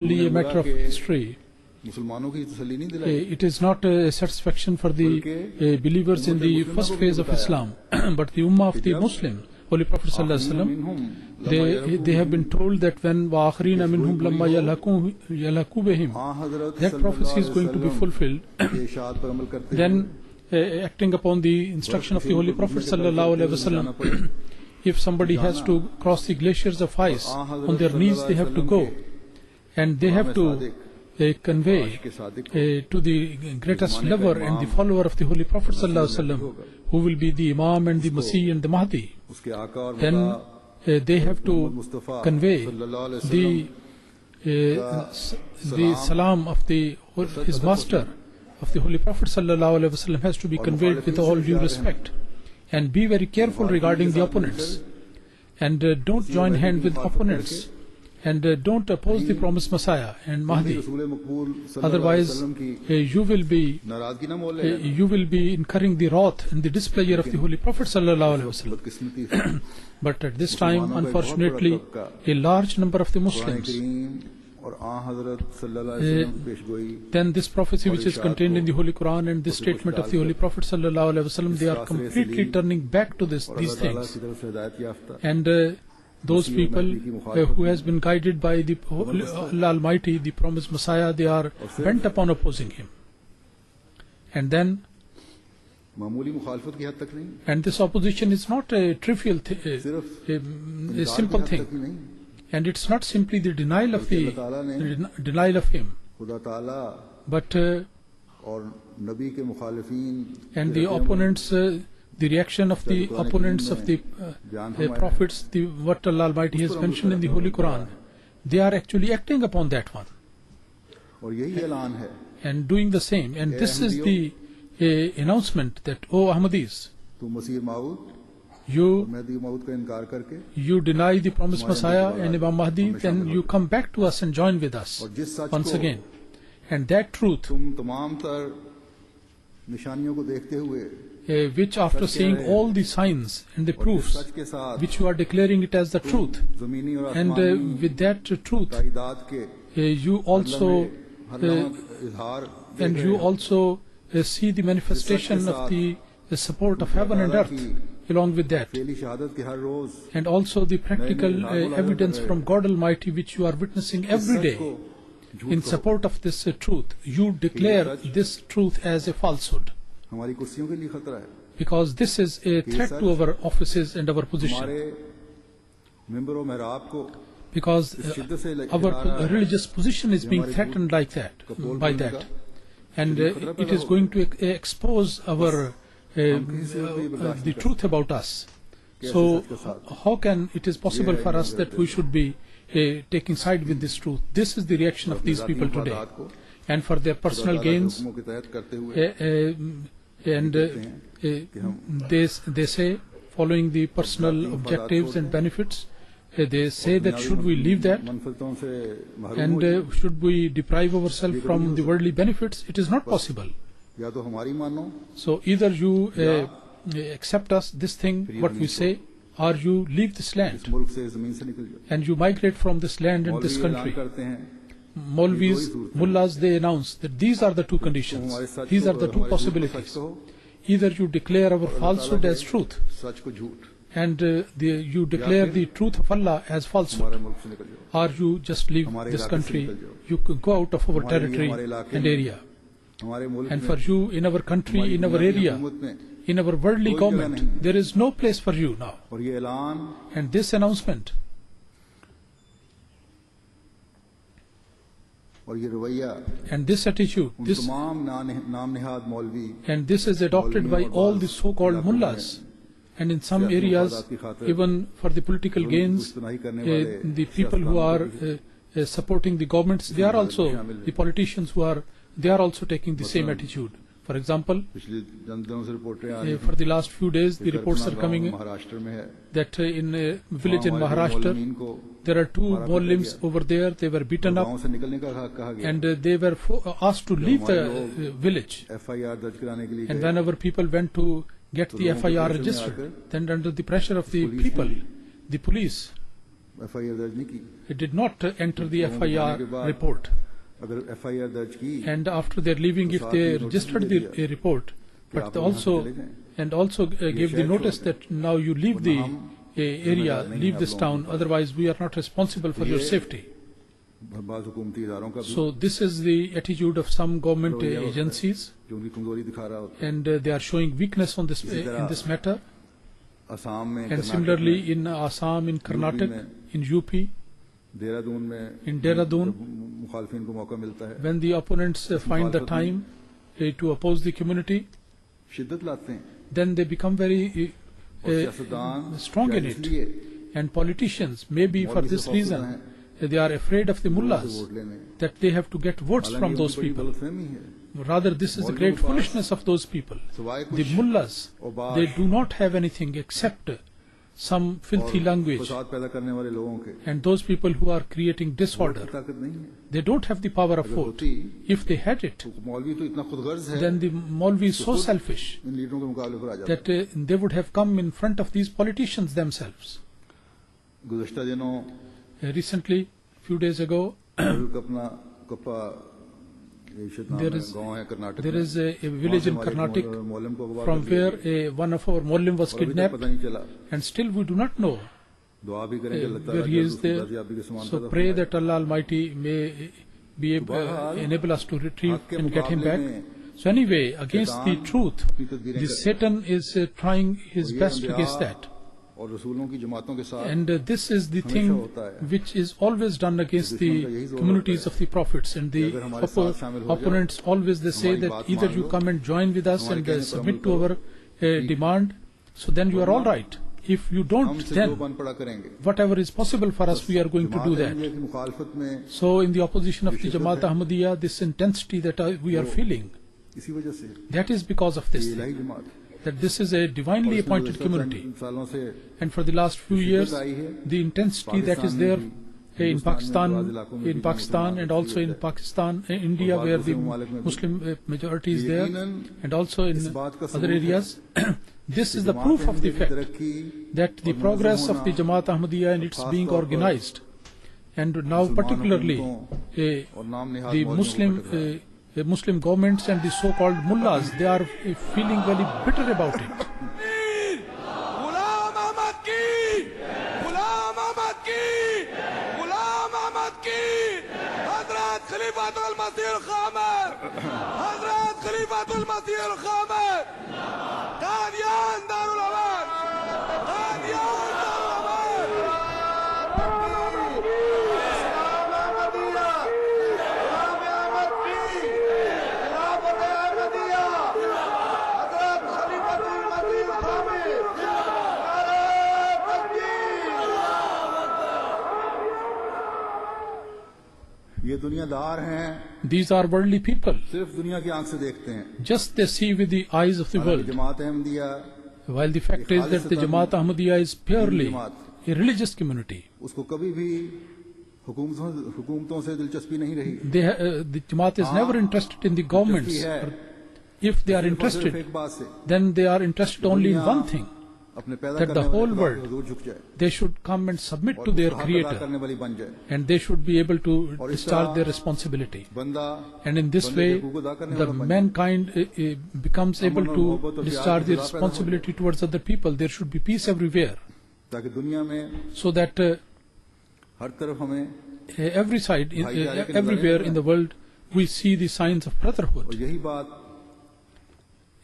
A matter of history. It is not a satisfaction for the believers in the first phase of Islam, but the Ummah of the Muslim, Holy Prophet ﷺ, they have been told that when وَآخَرِينَ مِنْهُمْ لَمَّا يَلْحَقُوا بِهِمْ, that prophecy is going to be fulfilled. Then acting upon the instruction of the Holy Prophet ﷺ, if somebody has to cross the glaciers of ice, on their knees they have to go, and they have to convey to the greatest lover and the follower of the Holy Prophet ﷺ, who will be the Imam and the Masih and the Mahdi. Then they have to convey the salam of his master, of the Holy Prophet ﷺ, has to be conveyed with all due respect. And be very careful regarding the opponents, and don't join hand with opponents, and don't oppose the promised Messiah and Mahdi. Otherwise you will be incurring the wrath and the displeasure of the Holy Prophet ﷺ. But at this time, unfortunately, a large number of the Muslims, then this prophecy which is contained in the Holy Quran and this statement of the Holy Prophet ﷺ, they are completely turning back to these things. And those people who has been guided by the Allah Almighty, the promised Messiah, they are bent upon opposing him. And then, and this opposition is not a trivial a simple thing. And it's not simply the denial of him, but and the opponents, the reaction of the opponents of the prophets, what Allah Almighty has mentioned in the Holy Quran, they are actually acting upon that one and doing the same. And this is the announcement that, O Ahmadis, you deny the promised Messiah and Imam Mahdi, then you come back to us and join with us once again. And that truth, which after seeing all the signs and the proofs, which you are declaring it as the truth, and with that truth, you also see the manifestation of the support of heaven and earth along with that, and also the practical evidence from God Almighty which you are witnessing every day in support of this truth. You declare this truth as a falsehood, because this is a threat to our offices and our position, because our religious position is being threatened like that, by that, and it is going to expose our the truth about us. So how can it is possible for us that we should be taking side with this truth? This is the reaction of these people today, and for their personal gains, and they say, following the personal objectives and benefits, they say that should we leave that, and should we deprive ourselves from the worldly benefits? It is not possible. So either you accept us, this thing, what we say, or you leave this land and you migrate from this land and this country. Maulvis, mullahs, they announce that these are the two conditions, these are the two possibilities. Either you declare our falsehood as truth, and you declare the truth of Allah as falsehood, or you just leave this country, you could go out of our territory and area. And for you, in our country, in our area, in our worldly government, there is no place for you now. And this announcement and this attitude, and this is adopted by all the so-called mullahs, and in some areas, even for the political gains, the people who are supporting the governments, they are also, the politicians who are, they are also taking the same attitude. For example, for the last few days, the reports are coming that in a village in Maharashtra, there are two Muslims over there. They were beaten up, and they were asked to leave the village. And when our people went to get the FIR registered, then under the pressure of the people, the police, FIR दर्ज नहीं की. It did not enter the FIR report. अगर FIR दर्ज की, and after their leaving, if they registered the report, but they also gave the notice that now you leave the area, leave this town, otherwise we are not responsible for your safety. So this is the attitude of some government agencies, and they are showing weakness on this in this matter. And similarly in Assam, in Karnataka, in UP, in Dehradun, when the opponents find the time to oppose the community, then they become very strong in it. And politicians, maybe for this reason, they are afraid of the mullahs, that they have to get votes from those people. Rather, this is the great foolishness of those people. The mullahs, they do not have anything except some filthy language. And those people who are creating disorder, they don't have the power of vote. If they had it, then the Maulvi is so selfish that they would have come in front of these politicians themselves. Recently, a few days ago, there is a village in Karnataka from where one of our Mollim was kidnapped, and still we do not know where he is there. So pray that Allah Almighty may be enable us to retrieve and get him back. So anyway, against the truth, the Satan is trying his best against that. And this is the thing which is always done against the communities of the prophets. And the opponents always they say that either you come and join with us and submit to our demand, so then you are all right. If you don't, then whatever is possible for us, we are going to do that. So in the opposition of the Jamaat Ahmadiyya, this intensity that we are feeling, that is because of this thing, that this is a divinely appointed community. And for the last few years, the intensity that is there in Pakistan and also in Pakistan, India, where the Muslim majority is there, and also in other areas, this is the proof of the fact that the progress of the Jamaat Ahmadiyya and its being organized, and now particularly the Muslim governments and the so-called mullahs, they are feeling very bitter about it. These are worldly people. Just they see with the eyes of the world. While the fact is that the Jamaat Ahmadiyya is purely a religious community. The Jamaat is never interested in the governments. If they are interested, then they are interested only in one thing, that the whole world, they should come and submit to their Creator, and they should be able to discharge their responsibility. And in this way, the mankind becomes able to discharge their responsibility towards other people. There should be peace everywhere, so that every side, everywhere in the world, we see the signs of brotherhood.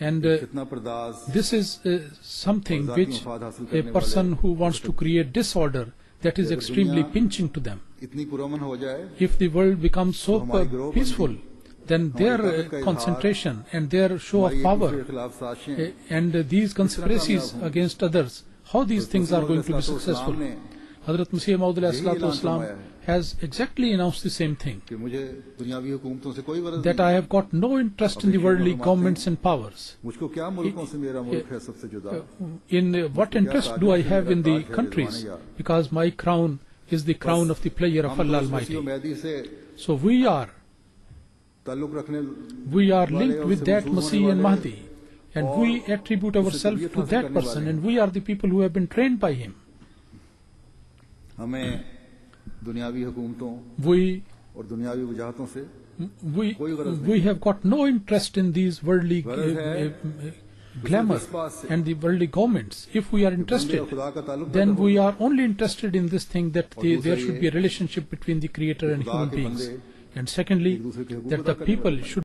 And this is something which a person who wants to create disorder, that is extremely pinching to them. If the world becomes so peaceful, then their concentration and their show of power and these conspiracies against others, how these things are going to be successful? Hazrat Masih Maud ﷺ has exactly announced the same thing, that I have got no interest in the worldly governments and powers. In what interest do I have in the countries? Because my crown is the crown of the pleasure of Allah Almighty. So we are linked with that Masih and Mahdi, and we attribute ourselves to that person, and we are the people who have been trained by him. हमें दुनियावी हुकूमतों we और दुनियावी वजाहतों से we have got no interest in these worldly glamour and the worldly governments. If we are interested, then we are only interested in this thing that there should be a relationship between the Creator and human beings. And secondly, that the people should